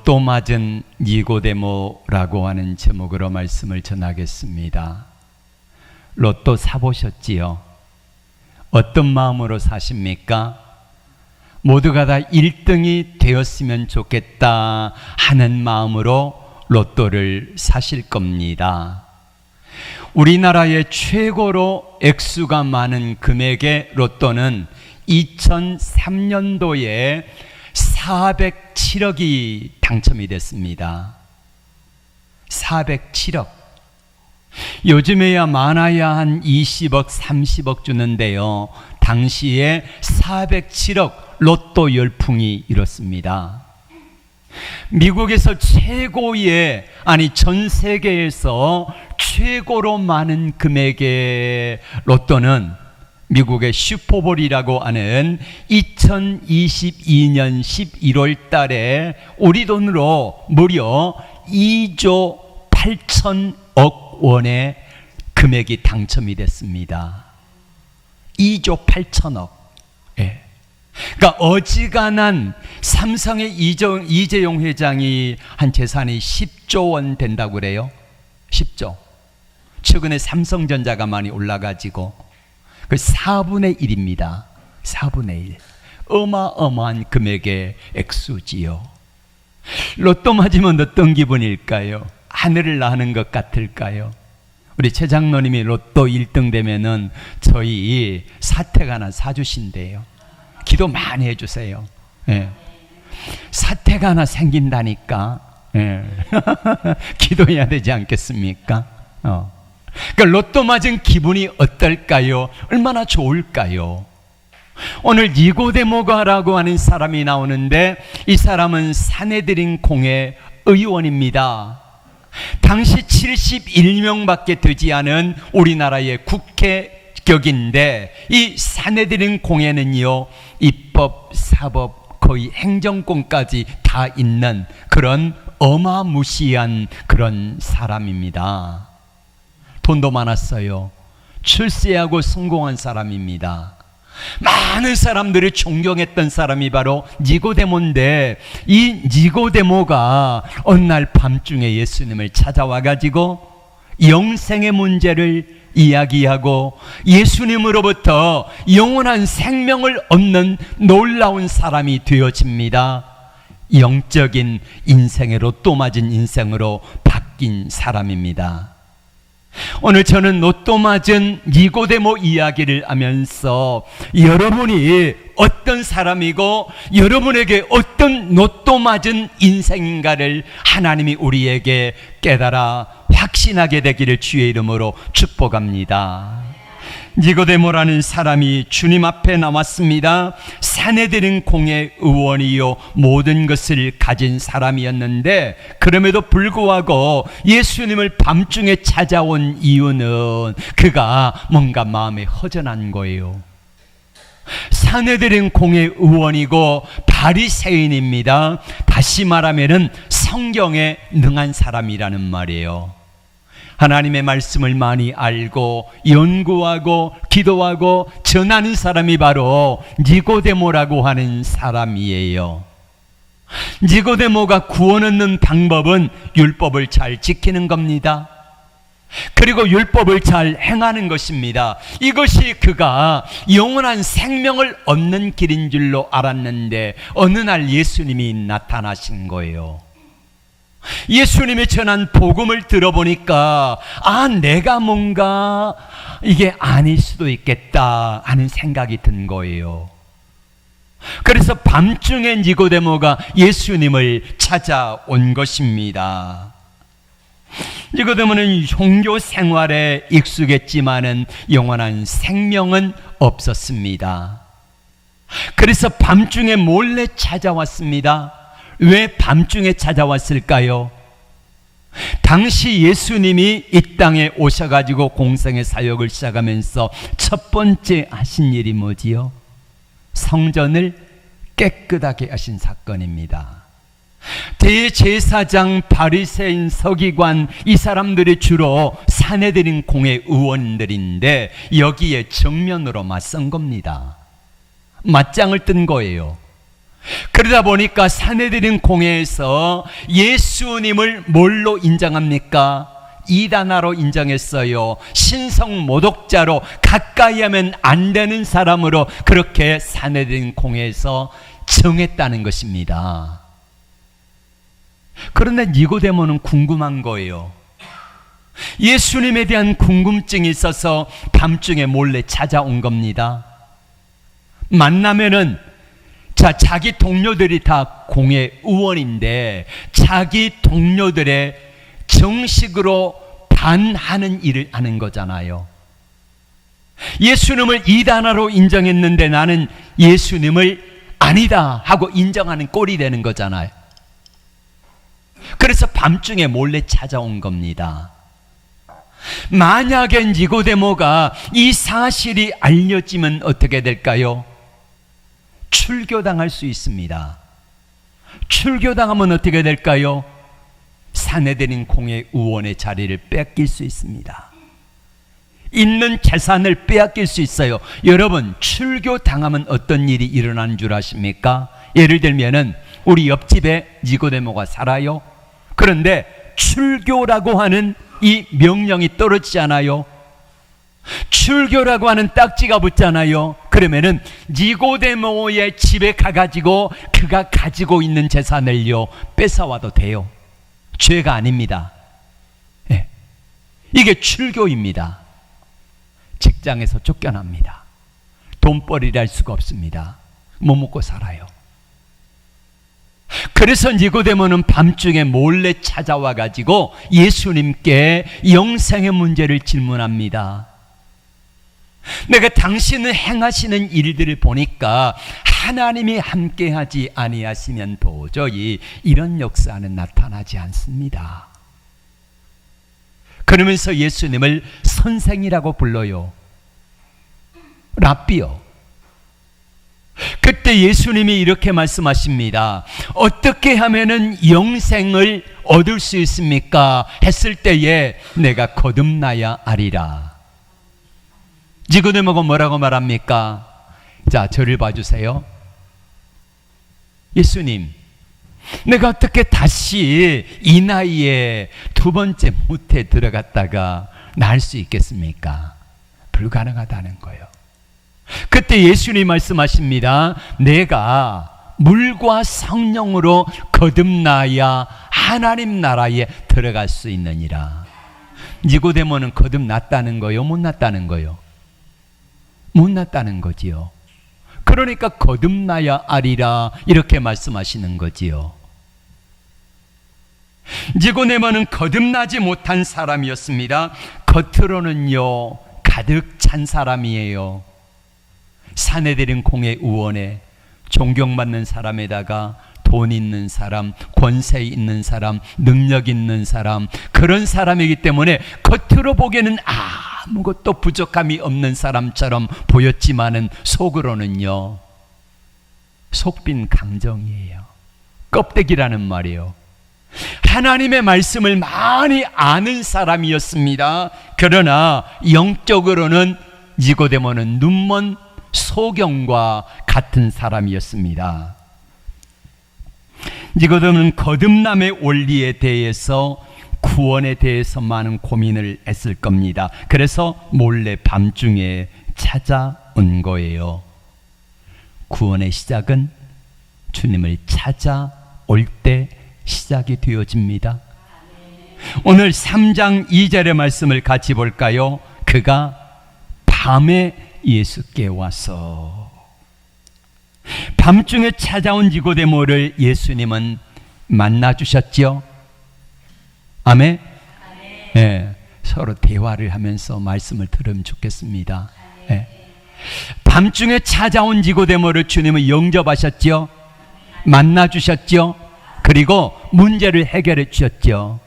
로또 맞은 니고데모라고 하는 제목으로 말씀을 전하겠습니다. 로또 사보셨지요? 어떤 마음으로 사십니까? 모두가 다 1등이 되었으면 좋겠다 하는 마음으로 로또를 사실 겁니다. 우리나라의 최고로 액수가 많은 금액의 로또는 2003년도에 407억이 당첨이 됐습니다. 407억. 요즘에야 많아야 한 20억, 30억 주는데요. 당시에 407억 로또 열풍이 일었습니다. 미국에서 최고의, 전 세계에서 최고로 많은 금액의 로또는 미국의 슈퍼볼이라고 하는 2022년 11월 달에 우리 돈으로 무려 2조 8천억 원의 금액이 당첨이 됐습니다. 2조 8천억. 예. 그러니까 어지간한 삼성의 이재용 회장이 한 재산이 10조 원 된다고 그래요. 10조. 최근에 삼성전자가 많이 올라가지고 그 4분의 1입니다. 4분의 1. 어마어마한 금액의 액수지요. 로또 맞으면 어떤 기분일까요? 하늘을 나는 것 같을까요? 우리 최 장로님이 로또 1등 되면은 저희 사택 하나 사주신대요. 기도 많이 해주세요. 예. 사택 하나 생긴다니까. 예. 기도해야 되지 않겠습니까? 그러니까 로또 맞은 기분이 어떨까요? 얼마나 좋을까요? 오늘 니고데모가라고 하는 사람이 나오는데 이 사람은 사내들인 공회 의원입니다. 당시 71명밖에 되지 않은 우리나라의 국회격인데 이 사내들인 공회는요, 입법, 사법, 거의 행정권까지 다 있는 그런 어마무시한 그런 사람입니다. 돈도 많았어요. 출세하고 성공한 사람입니다. 많은 사람들이 존경했던 사람이 바로 니고데모인데 이 니고데모가 어느 날 밤중에 예수님을 찾아와 가지고 영생의 문제를 이야기하고 예수님으로부터 영원한 생명을 얻는 놀라운 사람이 되어집니다. 영적인 인생의 로또 맞은 인생으로 바뀐 사람입니다. 오늘 저는 로또 맞은 니고데모 이야기를 하면서 여러분이 어떤 사람이고 여러분에게 어떤 로또 맞은 인생인가를 하나님이 우리에게 깨달아 확신하게 되기를 주의 이름으로 축복합니다. 니고데모라는 사람이 주님 앞에 나왔습니다. 사내들인 공회 의원이요 모든 것을 가진 사람이었는데 그럼에도 불구하고 예수님을 밤중에 찾아온 이유는 그가 뭔가 마음에 허전한 거예요. 사내들인 공회 의원이고 바리새인입니다. 다시 말하면은 성경에 능한 사람이라는 말이에요. 하나님의 말씀을 많이 알고 연구하고 기도하고 전하는 사람이 바로 니고데모라고 하는 사람이에요. 니고데모가 구원 얻는 방법은 율법을 잘 지키는 겁니다. 그리고 율법을 잘 행하는 것입니다. 이것이 그가 영원한 생명을 얻는 길인 줄로 알았는데 어느 날 예수님이 나타나신 거예요. 예수님이 전한 복음을 들어보니까 내가 뭔가 이게 아닐 수도 있겠다 하는 생각이 든 거예요. 그래서 밤중에 니고데모가 예수님을 찾아온 것입니다. 니고데모는 종교 생활에 익숙했지만은 영원한 생명은 없었습니다. 그래서 밤중에 몰래 찾아왔습니다. 왜 밤중에 찾아왔을까요? 당시 예수님이 이 땅에 오셔가지고 공생의 사역을 시작하면서 첫 번째 하신 일이 뭐지요? 성전을 깨끗하게 하신 사건입니다. 대제사장, 바리새인, 서기관 이 사람들이 주로 사내들인 공회 의원들인데 여기에 정면으로 맞선 겁니다. 맞짱을 뜬 거예요. 그러다 보니까 사내들인 공회에서 예수님을 뭘로 인정합니까? 이단아로 인정했어요. 신성 모독자로, 가까이 하면 안 되는 사람으로 그렇게 사내들인 공회에서 정했다는 것입니다. 그런데 니고데모는 궁금한 거예요. 예수님에 대한 궁금증이 있어서 밤중에 몰래 찾아온 겁니다. 만나면은 자기 동료들이 다 공회 의원인데 자기 동료들의 정식으로 반하는 일을 하는 거잖아요. 예수님을 이단아로 인정했는데 나는 예수님을 아니다 하고 인정하는 꼴이 되는 거잖아요. 그래서 밤중에 몰래 찾아온 겁니다. 만약에 니고데모가 이 사실이 알려지면 어떻게 될까요? 출교당할 수 있습니다. 출교당하면 어떻게 될까요? 사내들인 공회 의원의 자리를 뺏길 수 있습니다. 있는 재산을 빼앗길 수 있어요. 여러분, 출교당하면 어떤 일이 일어나는 줄 아십니까? 예를 들면은 우리 옆집에 니고데모가 살아요. 그런데 출교라고 하는 이 명령이 떨어지지 않아요? 출교라고 하는 딱지가 붙잖아요. 그러면은 니고데모의 집에 가가지고 그가 가지고 있는 재산을요 뺏어와도 돼요. 죄가 아닙니다. 네. 이게 출교입니다. 직장에서 쫓겨납니다. 돈벌이를 할 수가 없습니다. 못 먹고 살아요. 그래서 니고데모는 밤중에 몰래 찾아와 가지고 예수님께 영생의 문제를 질문합니다. 내가 당신을 행하시는 일들을 보니까 하나님이 함께하지 아니하시면 도저히 이런 역사는 나타나지 않습니다. 그러면서 예수님을 선생이라고 불러요. 랍비요. 그때 예수님이 이렇게 말씀하십니다. 어떻게 하면은 영생을 얻을 수 있습니까? 했을 때에 내가 거듭나야 하리라. 니고데모가 뭐라고 말합니까? 자, 저를 봐주세요. 예수님, 내가 어떻게 다시 이 나이에 두 번째 무태에 들어갔다가 날 수 있겠습니까? 불가능하다는 거예요. 그때 예수님이 말씀하십니다. 내가 물과 성령으로 거듭나야 하나님 나라에 들어갈 수 있느니라. 니고데모는 거듭났다는 거요? 못 났다는 거요? 못 났다는 거지요. 그러니까 거듭나야 하리라 이렇게 말씀하시는 거지요. 니고데모는 거듭나지 못한 사람이었습니다. 겉으로는요 가득 찬 사람이에요. 사내들인 공회 의원에 존경받는 사람에다가 돈 있는 사람, 권세 있는 사람, 능력 있는 사람, 그런 사람이기 때문에 겉으로 보기에는 아무것도 부족함이 없는 사람처럼 보였지만은 속으로는요 속빈 강정이에요. 껍데기라는 말이에요. 하나님의 말씀을 많이 아는 사람이었습니다. 그러나 영적으로는 니고데모는 눈먼 소경과 같은 사람이었습니다. 니고데모는 거듭남의 원리에 대해서, 구원에 대해서 많은 고민을 했을 겁니다. 그래서 몰래 밤중에 찾아온 거예요. 구원의 시작은 주님을 찾아올 때 시작이 되어집니다. 오늘 3장 2절의 말씀을 같이 볼까요? 그가 밤에 예수께 와서, 밤중에 찾아온 니고데모를 예수님은 만나주셨죠. 아멘. 네, 서로 대화를 하면서 말씀을 들으면 좋겠습니다. 네. 밤중에 찾아온 니고데모를 주님은 영접하셨죠. 만나주셨죠. 그리고 문제를 해결해 주셨죠.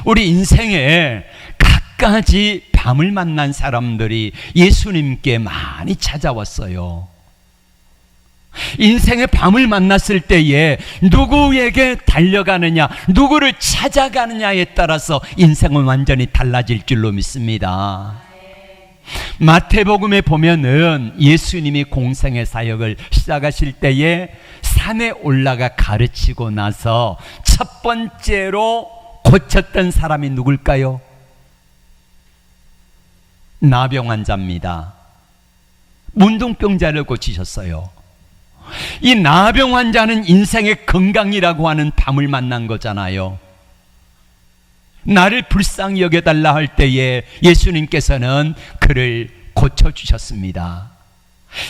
우리 인생에 갖가지 밤을 만난 사람들이 예수님께 많이 찾아왔어요. 인생의 밤을 만났을 때에 누구에게 달려가느냐, 누구를 찾아가느냐에 따라서 인생은 완전히 달라질 줄로 믿습니다. 마태복음에 보면은 예수님이 공생의 사역을 시작하실 때에 산에 올라가 가르치고 나서 첫 번째로 고쳤던 사람이 누굴까요? 나병 환자입니다. 문둥병자를 고치셨어요. 이 나병 환자는 인생의 건강이라고 하는 밤을 만난 거잖아요. 나를 불쌍히 여겨달라 할 때에 예수님께서는 그를 고쳐주셨습니다.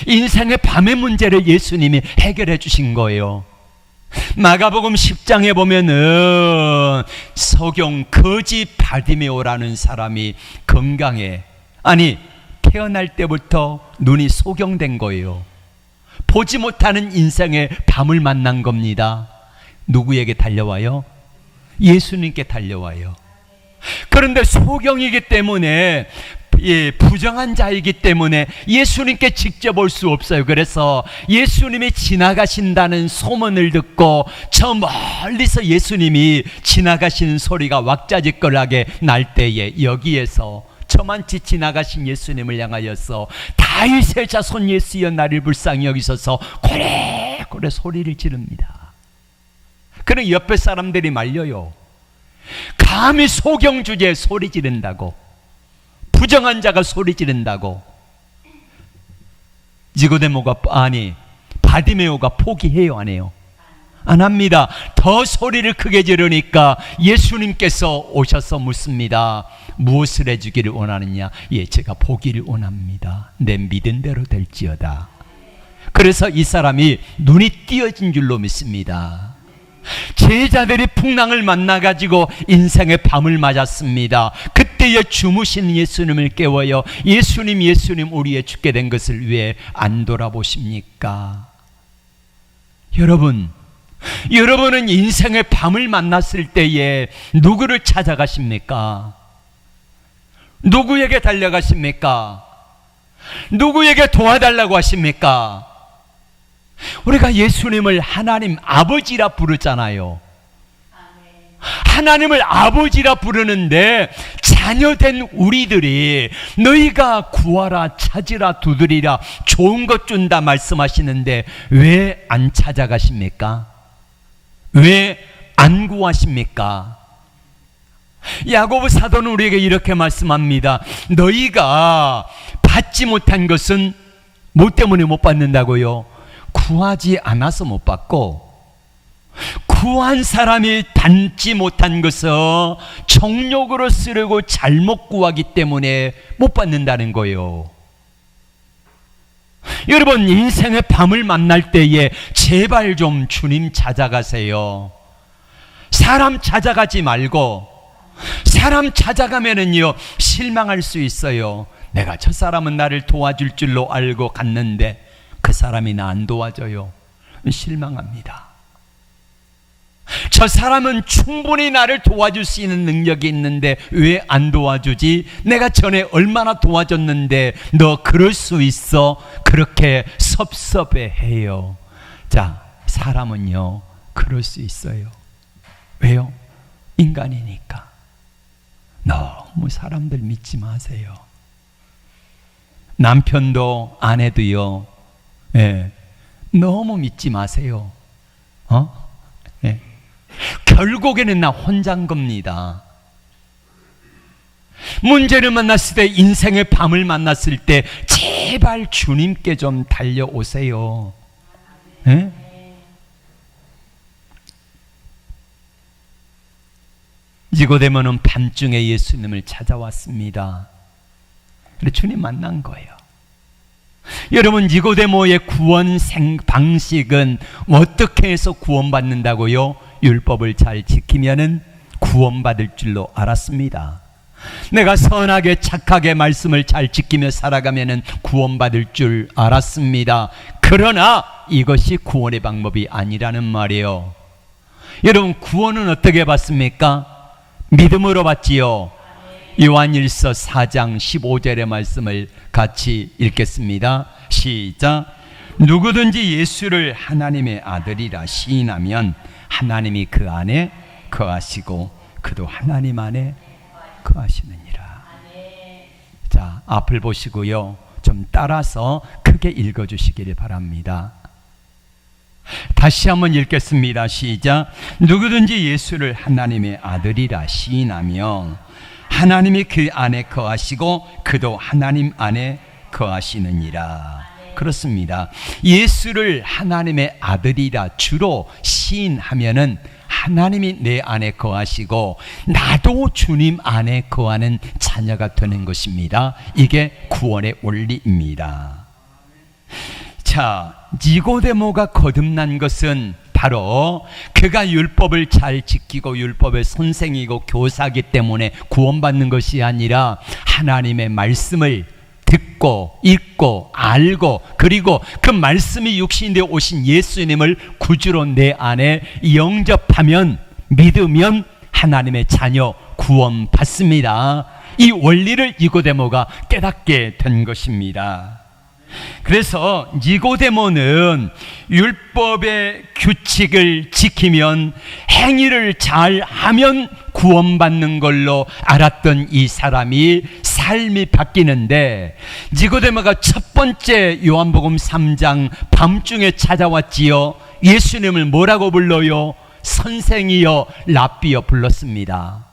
인생의 밤의 문제를 예수님이 해결해 주신 거예요. 마가복음 10장에 보면은 소경 거지 바디메오라는 사람이 건강해, 아니 태어날 때부터 눈이 소경된 거예요. 보지 못하는 인생의 밤을 만난 겁니다. 누구에게 달려와요? 예수님께 달려와요. 그런데 소경이기 때문에, 부정한 자이기 때문에 예수님께 직접 올 수 없어요. 그래서 예수님이 지나가신다는 소문을 듣고 저 멀리서 예수님이 지나가시는 소리가 왁자지껄하게 날 때에 여기에서 저만치 지나가신 예수님을 향하여서 다윗의 자손 예수여 나를 불쌍히 여기소서 고래고래 소리를 지릅니다. 그럼 옆에 사람들이 말려요. 감히 소경 주제에 소리 지른다고, 부정한 자가 소리 지른다고. 니고데모가, 아니 바디메오가 포기해요, 안 해요? 안 합니다. 더 소리를 크게 지르니까 예수님께서 오셔서 묻습니다. 무엇을 해주기를 원하느냐? 예, 제가 보기를 원합니다. 내 믿은 대로 될지어다. 그래서 이 사람이 눈이 띄어진 줄로 믿습니다. 제자들이 풍랑을 만나가지고 인생의 밤을 맞았습니다. 그때에 주무신 예수님을 깨워요. 예수님 우리의 죽게 된 것을 왜 안 돌아보십니까? 여러분은 인생의 밤을 만났을 때에 누구를 찾아가십니까? 누구에게 달려가십니까? 누구에게 도와달라고 하십니까? 우리가 예수님을 하나님 아버지라 부르잖아요. 하나님을 아버지라 부르는데 자녀된 우리들이 너희가 구하라 찾으라 두드리라 좋은 것 준다 말씀하시는데 왜 안 찾아가십니까? 왜 안 구하십니까? 야고보 사도는 우리에게 이렇게 말씀합니다. 너희가 받지 못한 것은 뭐 때문에 못 받는다고요? 구하지 않아서 못 받고, 구한 사람이 받지 못한 것은 정욕으로 쓰려고 잘못 구하기 때문에 못 받는다는 거예요. 여러분, 인생의 밤을 만날 때에 제발 좀 주님 찾아가세요. 사람 찾아가지 말고, 사람 찾아가면은요 실망할 수 있어요. 내가 저 사람은 나를 도와줄 줄로 알고 갔는데 그 사람이 나 안 도와줘요. 실망합니다. 저 사람은 충분히 나를 도와줄 수 있는 능력이 있는데 왜 안 도와주지? 내가 전에 얼마나 도와줬는데 너 그럴 수 있어? 그렇게 섭섭해해요. 자, 사람은요 그럴 수 있어요. 왜요? 인간이니까. 너무 사람들 믿지 마세요. 남편도 아내도요, 너무 믿지 마세요. 결국에는 나 혼자인 겁니다. 문제를 만났을 때, 인생의 밤을 만났을 때 제발 주님께 좀 달려오세요. 니고데모는 밤중에 예수님을 찾아왔습니다. 그래서 주님 만난 거예요. 여러분, 니고데모의 구원 방식은 어떻게 해서 구원받는다고요? 율법을 잘 지키면은 구원받을 줄로 알았습니다. 내가 선하게 착하게 말씀을 잘 지키며 살아가면은 구원받을 줄 알았습니다. 그러나 이것이 구원의 방법이 아니라는 말이에요. 여러분, 구원은 어떻게 받습니까? 믿음으로 받지요. 요한일서 4장 15절의 말씀을 같이 읽겠습니다. 시작. 누구든지 예수를 하나님의 아들이라 시인하면 하나님이 그 안에 거하시고 그도 하나님 안에 거하시느니라. 자, 앞을 보시고요. 좀 따라서 크게 읽어주시기를 바랍니다. 다시 한번 읽겠습니다. 시작. 누구든지 예수를 하나님의 아들이라 시인하며 하나님이 그 안에 거하시고 그도 하나님 안에 거하시느니라. 그렇습니다. 예수를 하나님의 아들이라 주로 시인하면은 하나님이 내 안에 거하시고 나도 주님 안에 거하는 자녀가 되는 것입니다. 이게 구원의 원리입니다. 자, 니고데모가 거듭난 것은 바로 그가 율법을 잘 지키고 율법의 선생이고 교사이기 때문에 구원받는 것이 아니라 하나님의 말씀을 듣고 읽고 알고 그리고 그 말씀이 육신되어 오신 예수님을 구주로 내 안에 영접하면 믿으면 하나님의 자녀 구원받습니다. 이 원리를 니고데모가 깨닫게 된 것입니다. 그래서 니고데모는 율법의 규칙을 지키면 행위를 잘하면 구원받는 걸로 알았던 이 사람이 삶이 바뀌는데 니고데모가 첫 번째 요한복음 3장 밤중에 찾아왔지요. 예수님을 뭐라고 불러요? 선생이여 랍비여 불렀습니다.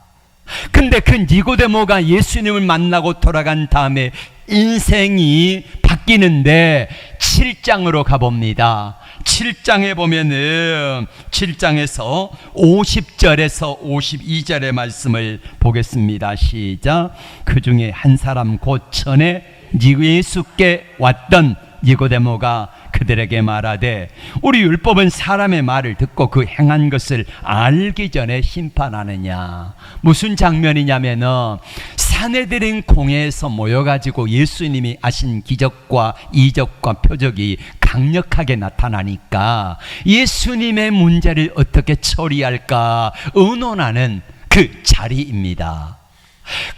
근데 그 니고데모가 예수님을 만나고 돌아간 다음에 인생이 바뀌는데 7장으로 가봅니다. 7장에 보면은 7장에서 50절에서 52절의 말씀을 보겠습니다. 시작. 그 중에 한 사람 곧 전에 예수께 왔던 니고데모가 그들에게 말하되 우리 율법은 사람의 말을 듣고 그 행한 것을 알기 전에 심판하느냐. 무슨 장면이냐면은 사내들인 공회에서 모여가지고 예수님이 하신 기적과 이적과 표적이 강력하게 나타나니까 예수님의 문제를 어떻게 처리할까 의논하는 그 자리입니다.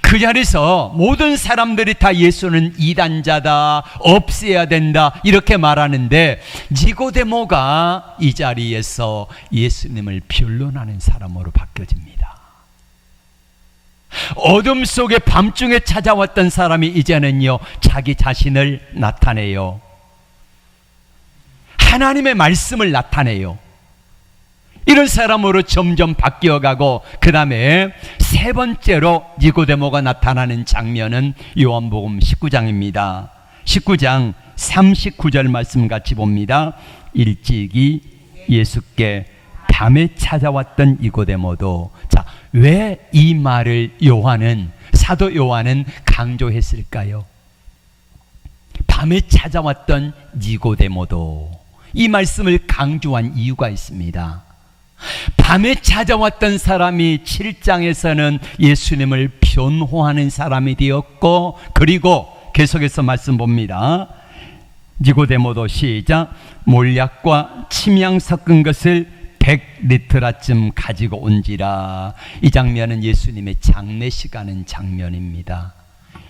그 자리에서 모든 사람들이 다 예수는 이단자다, 없애야 된다 이렇게 말하는데 니고데모가 이 자리에서 예수님을 변론하는 사람으로 바뀌어집니다. 어둠 속에 밤중에 찾아왔던 사람이 이제는요 자기 자신을 나타내요. 하나님의 말씀을 나타내요. 이런 사람으로 점점 바뀌어가고 그 다음에 세 번째로 니고데모가 나타나는 장면은 요한복음 19장입니다. 19장 39절 말씀 같이 봅니다. 일찍이 예수께 밤에 찾아왔던 니고데모도 자, 왜 이 말을 사도 요한은 강조했을까요? 밤에 찾아왔던 니고데모도 이 말씀을 강조한 이유가 있습니다. 밤에 찾아왔던 사람이 7장에서는 예수님을 변호하는 사람이 되었고 그리고 계속해서 말씀 봅니다. 니고데모도 시작. 몰약과 침향 섞은 것을 100리터라쯤 가지고 온지라. 이 장면은 예수님의 장례식 하는 장면입니다.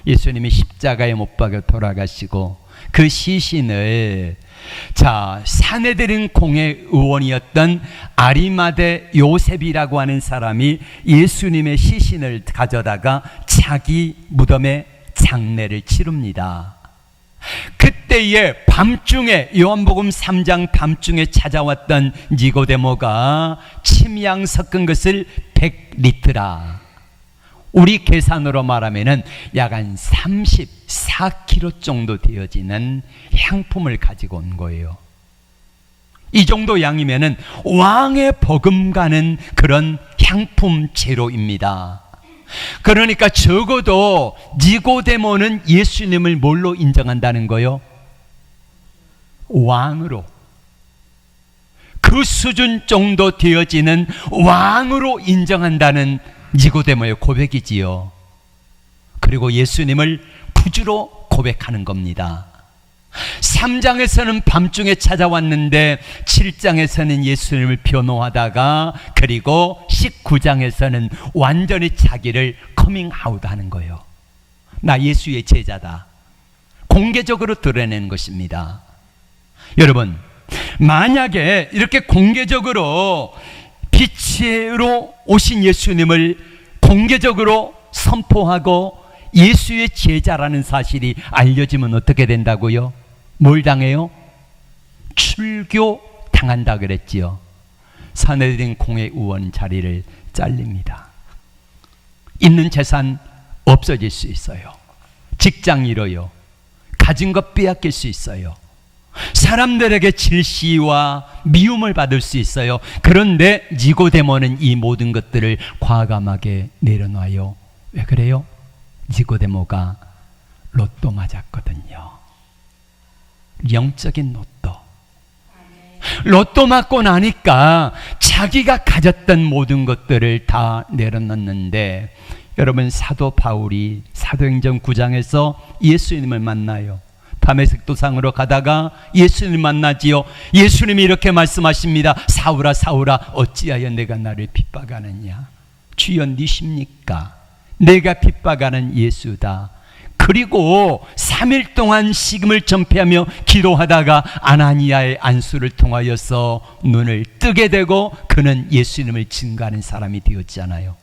예수님이 십자가에 못 박혀 돌아가시고 그 시신을 자, 사내들인 공회 의원이었던 아리마대 요셉이라고 하는 사람이 예수님의 시신을 가져다가 자기 무덤에 장례를 치릅니다. 그때에 밤중에 요한복음 3장 밤중에 찾아왔던 니고데모가 침향 섞은 것을 100리터라. 우리 계산으로 말하면은 약 한 34kg 정도 되어지는 향품을 가지고 온 거예요. 이 정도 양이면은 왕의 버금가는 그런 향품 재료입니다. 그러니까 적어도 니고데모는 예수님을 뭘로 인정한다는 거요? 왕으로. 그 수준 정도 되어지는 왕으로 인정한다는 니고데모의 고백이지요. 그리고 예수님을 구주로 고백하는 겁니다. 3장에서는 밤중에 찾아왔는데 7장에서는 예수님을 변호하다가 그리고 19장에서는 완전히 자기를 커밍아웃 하는 거예요. 나 예수의 제자다. 공개적으로 드러내는 것입니다. 여러분, 만약에 이렇게 공개적으로 빛으로 오신 예수님을 공개적으로 선포하고 예수의 제자라는 사실이 알려지면 어떻게 된다고요? 뭘 당해요? 출교 당한다 그랬지요. 사내들인 공회 의원 자리를 잘립니다. 있는 재산 없어질 수 있어요. 직장 잃어요. 가진 것 빼앗길 수 있어요. 사람들에게 질시와 미움을 받을 수 있어요. 그런데 니고데모는 이 모든 것들을 과감하게 내려놔요. 왜 그래요? 니고데모가 로또 맞았거든요. 영적인 로또. 로또 맞고 나니까 자기가 가졌던 모든 것들을 다 내려놨는데, 여러분, 사도 바울이 사도행전 9장에서 예수님을 만나요. 다메섹 도상으로 가다가 예수님을 만나지요. 예수님이 이렇게 말씀하십니다. 사울아 사울아 어찌하여 내가 나를 핍박하느냐. 주여 니십니까? 내가 핍박하는 예수다. 그리고 3일 동안 식음을 전폐하며 기도하다가 아나니아의 안수를 통하여서 눈을 뜨게 되고 그는 예수님을 증거하는 사람이 되었잖아요.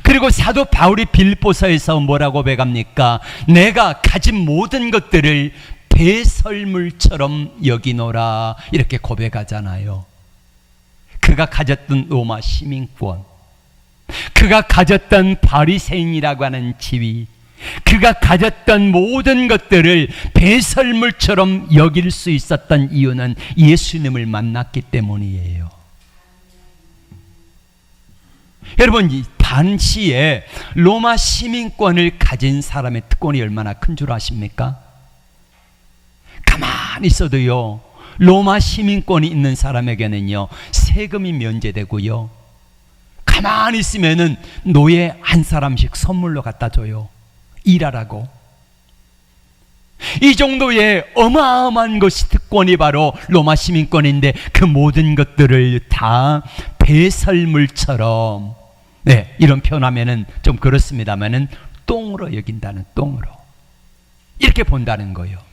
그리고 사도 바울이 빌립보서에서 뭐라고 고백합니까? 내가 가진 모든 것들을 배설물처럼 여기노라, 이렇게 고백하잖아요. 그가 가졌던 로마 시민권, 그가 가졌던 바리새인이라고 하는 지위, 그가 가졌던 모든 것들을 배설물처럼 여길 수 있었던 이유는 예수님을 만났기 때문이에요. 여러분, 이 당시에 로마 시민권을 가진 사람의 특권이 얼마나 큰 줄 아십니까? 가만히 있어도요, 로마 시민권이 있는 사람에게는요 세금이 면제되고요, 가만히 있으면은 노예 한 사람씩 선물로 갖다 줘요. 일하라고. 이 정도의 어마어마한 것이 특권이 바로 로마 시민권인데, 그 모든 것들을 다 배설물처럼, 네, 이런 표현하면은 좀 그렇습니다만은 똥으로 여긴다는, 똥으로 이렇게 본다는 거예요.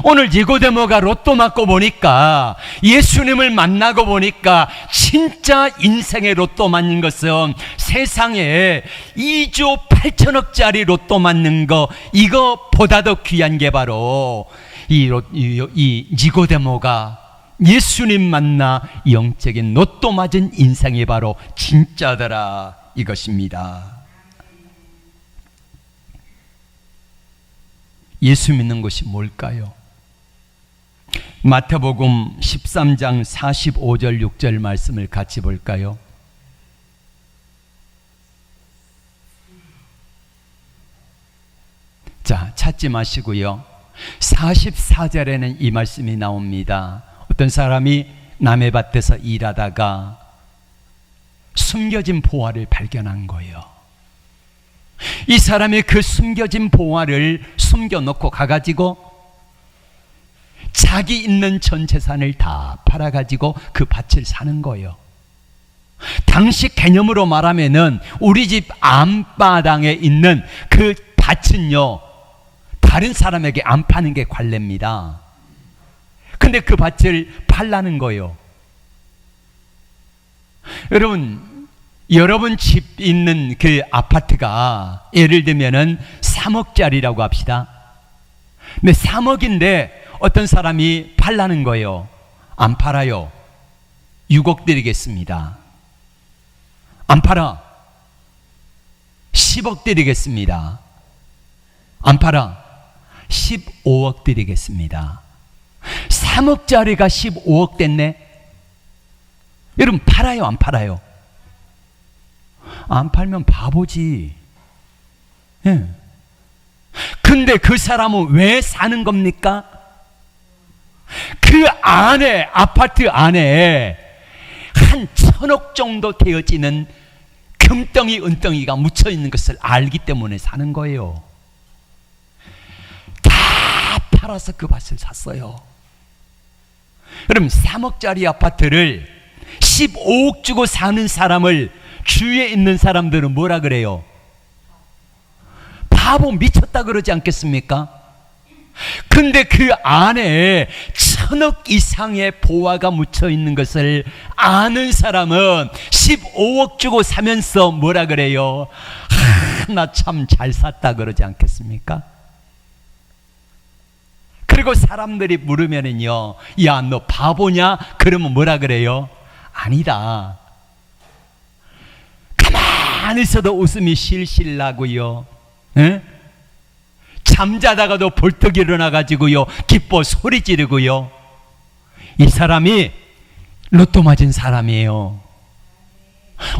오늘 니고데모가 로또 맞고 보니까, 예수님을 만나고 보니까 진짜 인생의 로또 맞는 것은 세상에 2조 8천억짜리 로또 맞는 거, 이거보다 더 귀한 게 바로 이 니고데모가 예수님 만나 영적인 로또 맞은 인생이 바로 진짜더라, 이것입니다. 예수 믿는 것이 뭘까요? 마태복음 13장 45절 6절 말씀을 같이 볼까요? 자, 찾지 마시고요, 44절에는 이 말씀이 나옵니다. 어떤 사람이 남의 밭에서 일하다가 숨겨진 보화를 발견한 거예요. 이 사람이 그 숨겨진 보화를 숨겨놓고 가가지고 자기 있는 전 재산을 다 팔아가지고 그 밭을 사는 거예요. 당시 개념으로 말하면은 우리 집 안바당에 있는 그 밭은요 다른 사람에게 안 파는 게 관례입니다. 근데 그 밭을 팔라는 거예요. 여러분 집 있는 그 아파트가 예를 들면은 3억짜리라고 합시다. 근데 3억인데 어떤 사람이 팔라는 거예요. 안 팔아요. 6억 드리겠습니다. 안 팔아. 10억 드리겠습니다. 안 팔아. 15억 드리겠습니다. 3억짜리가 15억 됐네. 여러분, 팔아요, 안 팔아요? 안 팔면 바보지. 예. 근데 그 사람은 왜 사는 겁니까? 그 안에, 아파트 안에 한 1,000억 정도 되어지는 금덩이, 은덩이가 묻혀 있는 것을 알기 때문에 사는 거예요. 다 팔아서 그 밭을 샀어요. 그럼 3억짜리 아파트를 15억 주고 사는 사람을 주위에 있는 사람들은 뭐라 그래요? 바보, 미쳤다 그러지 않겠습니까? 근데 그 안에 1,000억 이상의 보화가 묻혀 있는 것을 아는 사람은 15억 주고 사면서 뭐라 그래요? 나 참 잘 샀다 그러지 않겠습니까? 그리고 사람들이 물으면은요, 야, 너 바보냐? 그러면 뭐라 그래요? 아니다. 가만히 있어도 웃음이 실실 나고요. 에? 잠자다가도 벌떡 일어나가지고요, 기뻐 소리 지르고요. 이 사람이 로또 맞은 사람이에요.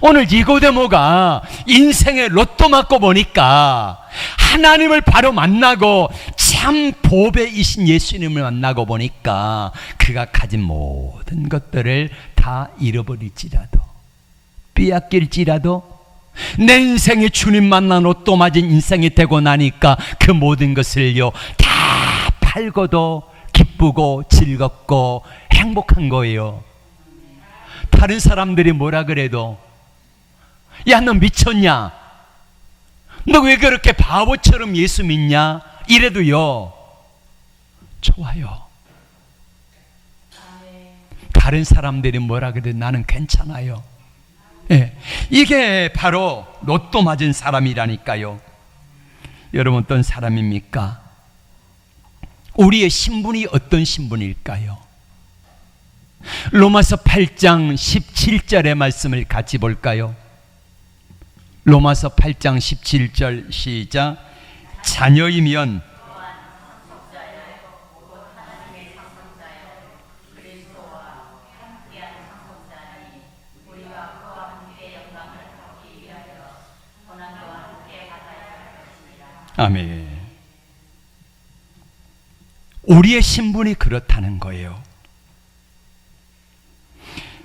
오늘 니고데모가 인생에 로또 맞고 보니까 하나님을 바로 만나고 참 보배이신 예수님을 만나고 보니까 그가 가진 모든 것들을 다 잃어버릴지라도, 빼앗길지라도 내 인생이 주님 만나 로또 맞은 인생이 되고 나니까 그 모든 것을요 다 팔고도 기쁘고 즐겁고 행복한 거예요. 다른 사람들이 뭐라 그래도, 야, 너 미쳤냐? 너 왜 그렇게 바보처럼 예수 믿냐? 이래도요, 좋아요. 다른 사람들이 뭐라 그래도 나는 괜찮아요. 예, 이게 바로 로또 맞은 사람이라니까요. 여러분, 어떤 사람입니까? 우리의 신분이 어떤 신분일까요? 로마서 8장 17절의 말씀을 같이 볼까요? 로마서 8장 17절 시작. 자녀이면 아멘. 우리의 신분이 그렇다는 거예요.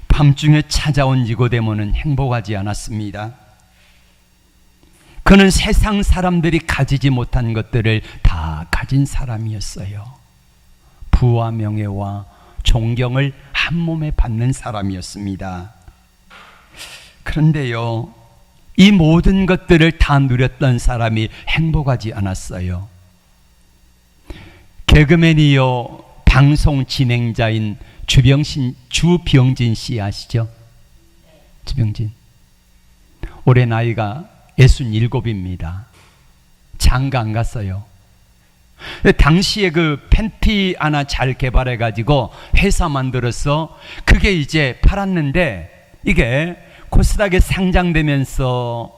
밤중에 찾아온 니고데모는 행복하지 않았습니다. 그는 세상 사람들이 가지지 못한 것들을 다 가진 사람이었어요. 부와 명예와 존경을 한 몸에 받는 사람이었습니다. 그런데요, 이 모든 것들을 다 누렸던 사람이 행복하지 않았어요. 개그맨이요, 방송 진행자인 주병진 씨 아시죠? 주병진. 올해 나이가 67입니다. 장가 안 갔어요. 당시에 그 팬티 하나 잘 개발해가지고 회사 만들어서 그게 이제 팔았는데 이게 코스닥에 상장되면서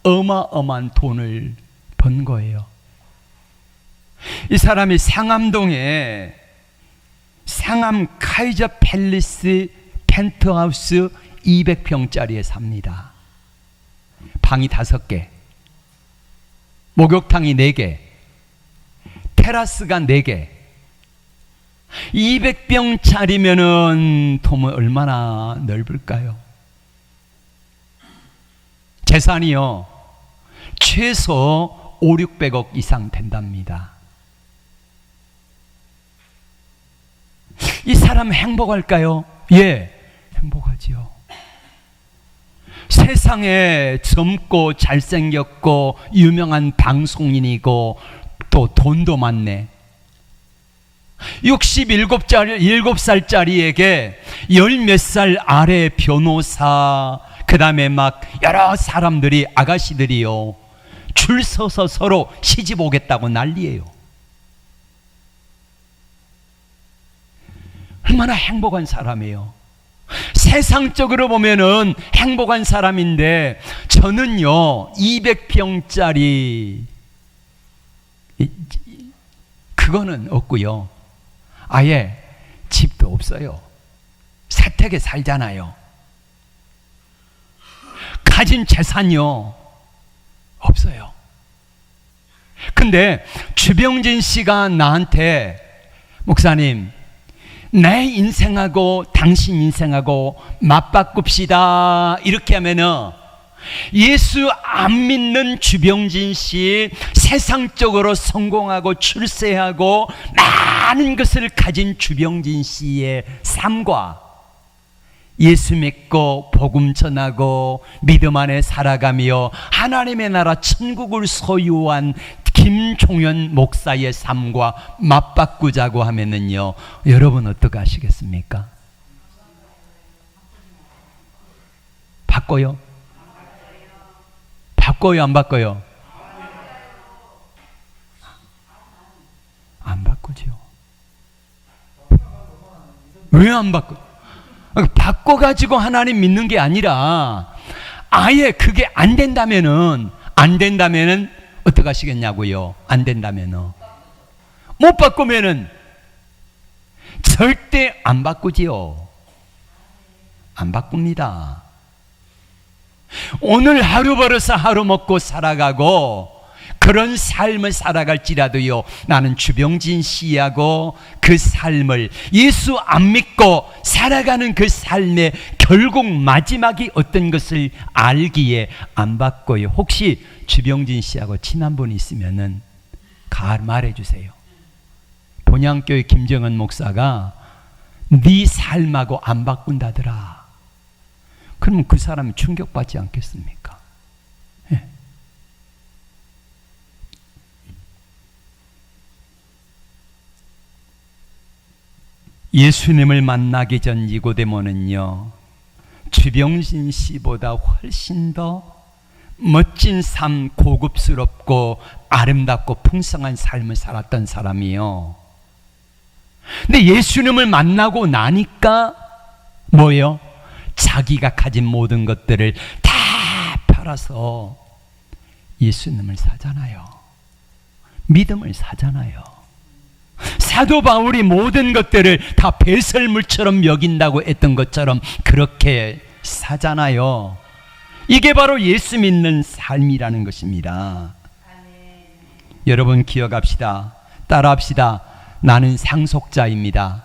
어마어마한 돈을 번 거예요. 이 사람이 상암동에 상암 카이저 팰리스 펜트하우스 200평짜리에 삽니다. 방이 5개, 목욕탕이 4개, 테라스가 4개. 200평짜리면은 도무 얼마나 넓을까요? 재산이요, 최소 5, 600억 이상 된답니다. 이 사람 행복할까요? 예, 행복하지요. 세상에 젊고 잘생겼고 유명한 방송인이고 또 돈도 많네. 67살짜리에게 10몇 살 아래 변호사, 그 다음에 막 여러 사람들이, 아가씨들이요, 줄 서서 서로 시집 오겠다고 난리예요. 얼마나 행복한 사람이에요. 세상적으로 보면은 행복한 사람인데, 저는요 200평짜리 그거는 없고요, 아예 집도 없어요. 사택에 살잖아요. 가진 재산이요 없어요. 근데 주병진 씨가 나한테, 목사님, 내 인생하고 당신 인생하고 맞바꿉시다, 이렇게 하면은 예수 안 믿는 주병진 씨, 세상적으로 성공하고 출세하고 많은 것을 가진 주병진 씨의 삶과 예수 믿고 복음 전하고 믿음 안에 살아가며 하나님의 나라 천국을 소유한 김종현 목사의 삶과 맞바꾸자고 하면은요, 여러분 어떻게 하시겠습니까? 바꿔요? 바꿔요, 안 바꿔요? 왜 안 바꿔? 바꿔가지고 하나님 믿는 게 아니라 아예 그게 안 된다면은 어떻게 하시겠냐고요? 안 된다면은 못 바꾸면은 절대 안 바꾸지요. 안 바꿉니다. 오늘 하루 벌어서 하루 먹고 살아가고 그런 삶을 살아갈지라도요, 나는 주병진 씨하고 그 삶을 예수 안 믿고 살아가는 그 삶의 결국 마지막이 어떤 것을 알기에 안 바꿔요. 혹시 주병진 씨하고 친한 분이 있으면은 말해주세요. 본향교회 김정은 목사가 네 삶하고 안 바꾼다더라. 그러면 그 사람이 충격받지 않겠습니까? 예. 예수님을 만나기 전 니고데모는요, 주병신 씨보다 훨씬 더 멋진 삶, 고급스럽고 아름답고 풍성한 삶을 살았던 사람이요. 근데 예수님을 만나고 나니까 뭐예요? 자기가 가진 모든 것들을 다 팔아서 예수님을 사잖아요. 믿음을 사잖아요. 사도 바울이 모든 것들을 다 배설물처럼 여긴다고 했던 것처럼 그렇게 사잖아요. 이게 바로 예수 믿는 삶이라는 것입니다. 여러분 기억합시다. 따라합시다. 나는 상속자입니다.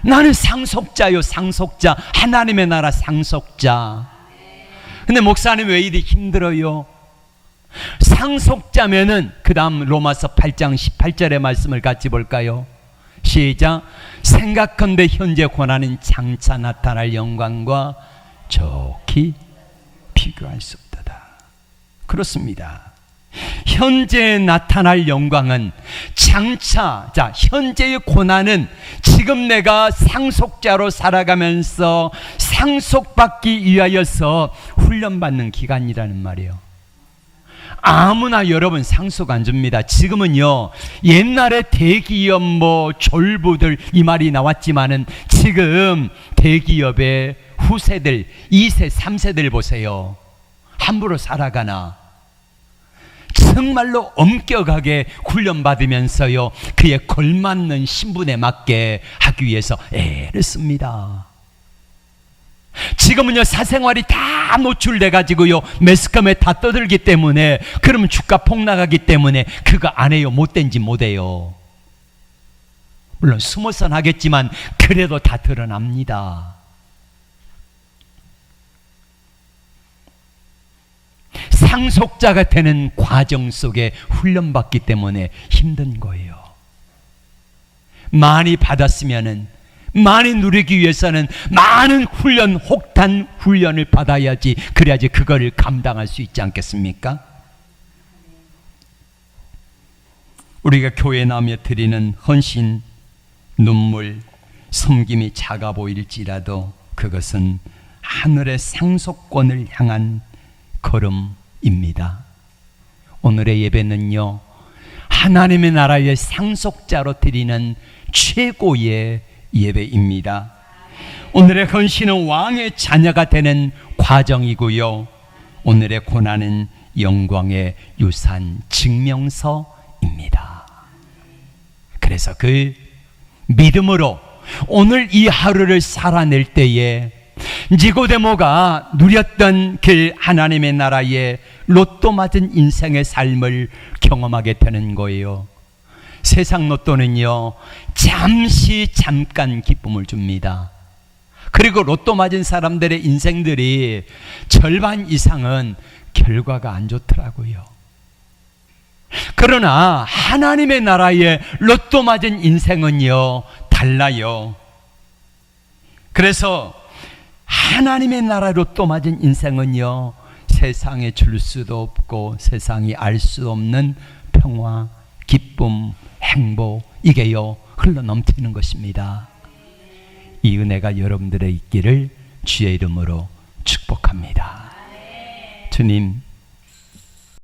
나는 상속자요, 상속자. 하나님의 나라 상속자. 근데 목사님 왜 이리 힘들어요? 상속자면은 그 다음 로마서 8장 18절의 말씀을 같이 볼까요? 시작. 생각컨대 현재 고난은 장차 나타날 영광과 좋게 비교할 수 없다. 그렇습니다. 현재 나타날 영광은 장차, 현재의 고난은 지금 내가 상속자로 살아가면서 상속받기 위하여서 훈련받는 기간이라는 말이에요. 아무나 여러분 상속 안 줍니다. 지금은요, 옛날에 대기업 졸부들 이 말이 나왔지만은 지금 대기업의 후세들 2세 3세들 보세요. 함부로 살아가나? 정말로 엄격하게 훈련받으면서요, 그에 걸맞는 신분에 맞게 하기 위해서 애를 씁니다. 지금은요, 사생활이 다 노출돼 가지고요, 매스컴에 다 떠들기 때문에, 그러면 주가 폭락하기 때문에 그거 안 해요. 못된지 못해요. 물론 숨어선 하겠지만 그래도 다 드러납니다. 상속자가 되는 과정 속에 훈련받기 때문에 힘든 거예요. 많이 받았으면은, 많이 누리기 위해서는 많은 훈련, 혹단 훈련을 받아야지, 그래야지 그거를 감당할 수 있지 않겠습니까? 우리가 교회에 나오며 드리는 헌신, 눈물, 섬김이 작아 보일지라도 그것은 하늘의 상속권을 향한 걸음입니다. 오늘의 예배는요, 하나님의 나라의 상속자로 드리는 최고의 예배입니다. 오늘의 헌신은 왕의 자녀가 되는 과정이고요, 오늘의 고난은 영광의 유산 증명서입니다. 그래서 그 믿음으로 오늘 이 하루를 살아낼 때에 니고데모가 누렸던 그 하나님의 나라의 로또 맞은 인생의 삶을 경험하게 되는 거예요. 세상 로또는요, 잠깐 기쁨을 줍니다. 그리고 로또 맞은 사람들의 인생들이 절반 이상은 결과가 안 좋더라고요. 그러나 하나님의 나라의 로또 맞은 인생은요, 달라요. 그래서 하나님의 나라 로또 맞은 인생은요, 세상에 줄 수도 없고 세상이 알 수 없는 평화, 기쁨, 행복, 이게요 흘러 넘치는 것입니다. 이 은혜가 여러분들의 있기를 주의 이름으로 축복합니다. 주님,